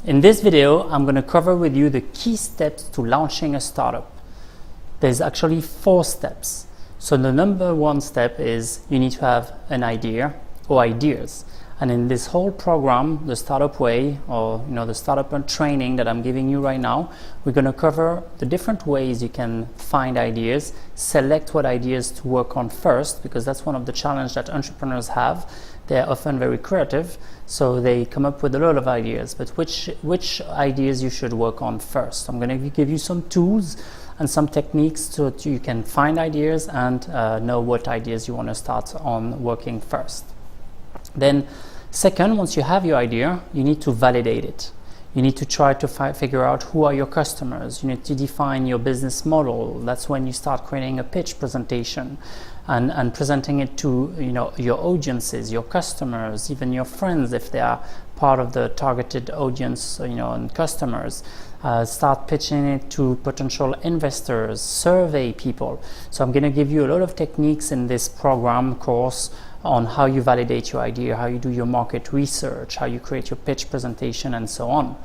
In this video, I'm going to cover with you the key steps to launching a startup. There's actually 4 steps. So the number 1 step is you need to have an idea or ideas. And in this whole program, the Startup Way, or the startup training that I'm giving you right now, we're going to cover the different ways you can find ideas, select what ideas to work on first, because that's one of the challenges that entrepreneurs have. They're often very creative, so they come up with a lot of ideas, but which ideas you should work on first. I'm going to give you some tools and some techniques so that you can find ideas and know what ideas you want to start on working first. Then second, once you have your idea, you need to validate it. You need to try to figure out who are your customers. You need to define your business model. That's when you start creating a pitch presentation and presenting it to your audiences, your customers, even your friends if they are part of the targeted audience, and customers. Start pitching it to potential investors, survey people. So I'm going to give you a lot of techniques in this program course on how you validate your idea, how you do your market research, how you create your pitch presentation, and so on.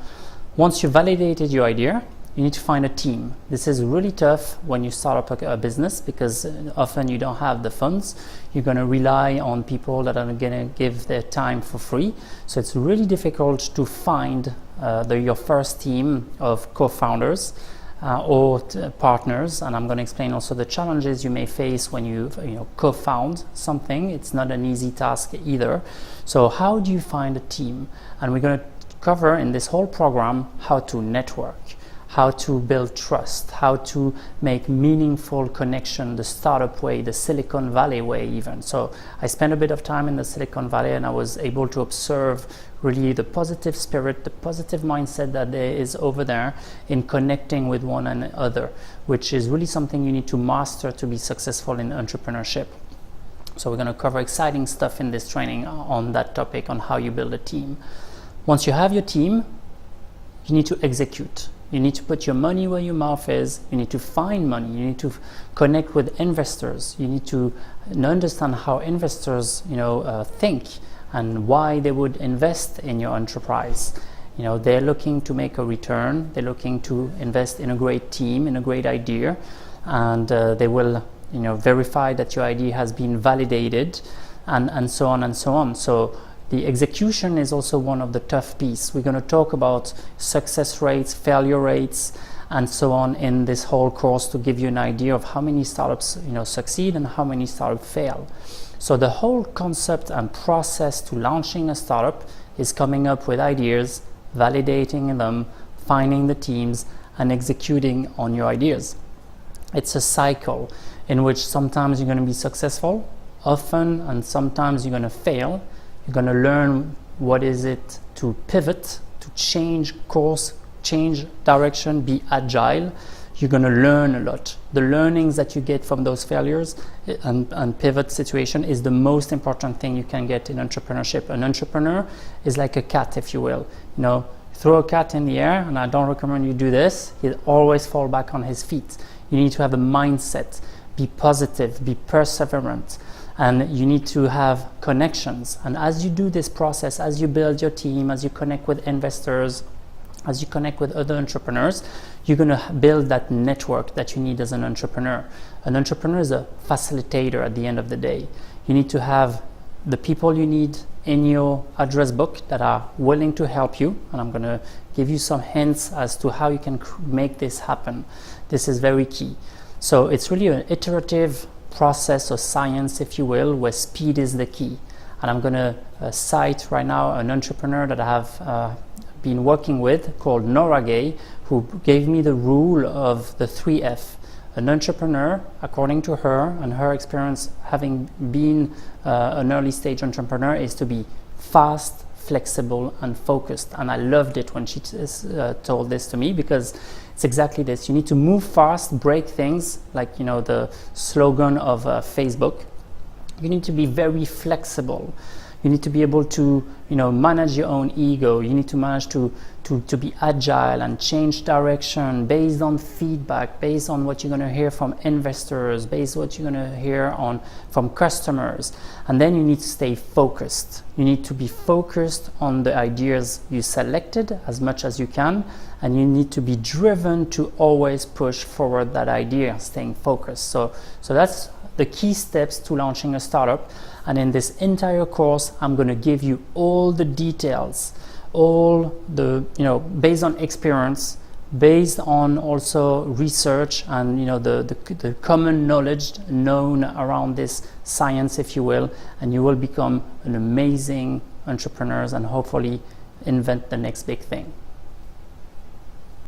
Once you've validated your idea, you need to find a team. This is really tough when you start up a business because often you don't have the funds. You're going to rely on people that are going to give their time for free. So it's really difficult to find your first team of co-founders or partners, and I'm going to explain also the challenges you may face when you co-found something. It's not an easy task either. So how do you find a team? And we're going to cover in this whole program how to network, how to build trust, how to make meaningful connection, the startup way, the Silicon Valley way even. So I spent a bit of time in the Silicon Valley and I was able to observe really the positive spirit, the positive mindset that there is over there in connecting with one another, which is really something you need to master to be successful in entrepreneurship. So we're going to cover exciting stuff in this training on that topic, on how you build a team. Once you have your team, you need to execute. You need to put your money where your mouth is. You need to find money. You need to connect with investors. You need to understand how investors think and why they would invest in your enterprise. They're looking to make a return. They're looking to invest in a great team, in a great idea, and they will verify that your idea has been validated, and so on and so on. So the execution is also one of the tough pieces. We're going to talk about success rates, failure rates, and so on in this whole course to give you an idea of how many startups succeed and how many startups fail. So the whole concept and process to launching a startup is coming up with ideas, validating them, finding the teams, and executing on your ideas. It's a cycle in which sometimes you're going to be successful, often, and sometimes you're going to fail. You're going to learn what is it to pivot, to change course, change direction, be agile. You're going to learn a lot. The learnings that you get from those failures and pivot situation is the most important thing you can get in entrepreneurship. An entrepreneur is like a cat, if you will. Throw a cat in the air, and I don't recommend you do this. He'll always fall back on his feet. You need to have a mindset, be positive, be perseverant, and you need to have connections. And as you do this process, as you build your team, as you connect with investors, as you connect with other entrepreneurs, you're going to build that network that you need as an entrepreneur. An entrepreneur is a facilitator at the end of the day. You need to have the people you need in your address book that are willing to help you. And I'm going to give you some hints as to how you can make this happen. This is very key. So it's really an iterative process or science, if you will, where speed is the key. And I'm going to cite right now an entrepreneur that I have been working with called Nora Gay, who gave me the rule of the 3F. An entrepreneur, according to her and her experience having been an early stage entrepreneur, is to be fast, flexible, and focused. And I loved it when she told this to me, because it's exactly this. You need to move fast, break things, like the slogan of Facebook. You need to be very flexible. You need to be able to manage your own ego. You need to manage to be agile and change direction based on feedback, based on what you're going to hear from investors, based on what you're going to hear from customers. And then you need to stay focused. You need to be focused on the ideas you selected as much as you can, and you need to be driven to always push forward that idea, staying focused. So that's the key steps to launching a startup. And in this entire course, I'm going to give you all the details, all the, based on experience, based on also research and, the common knowledge known around this science, if you will, and you will become an amazing entrepreneur and hopefully invent the next big thing.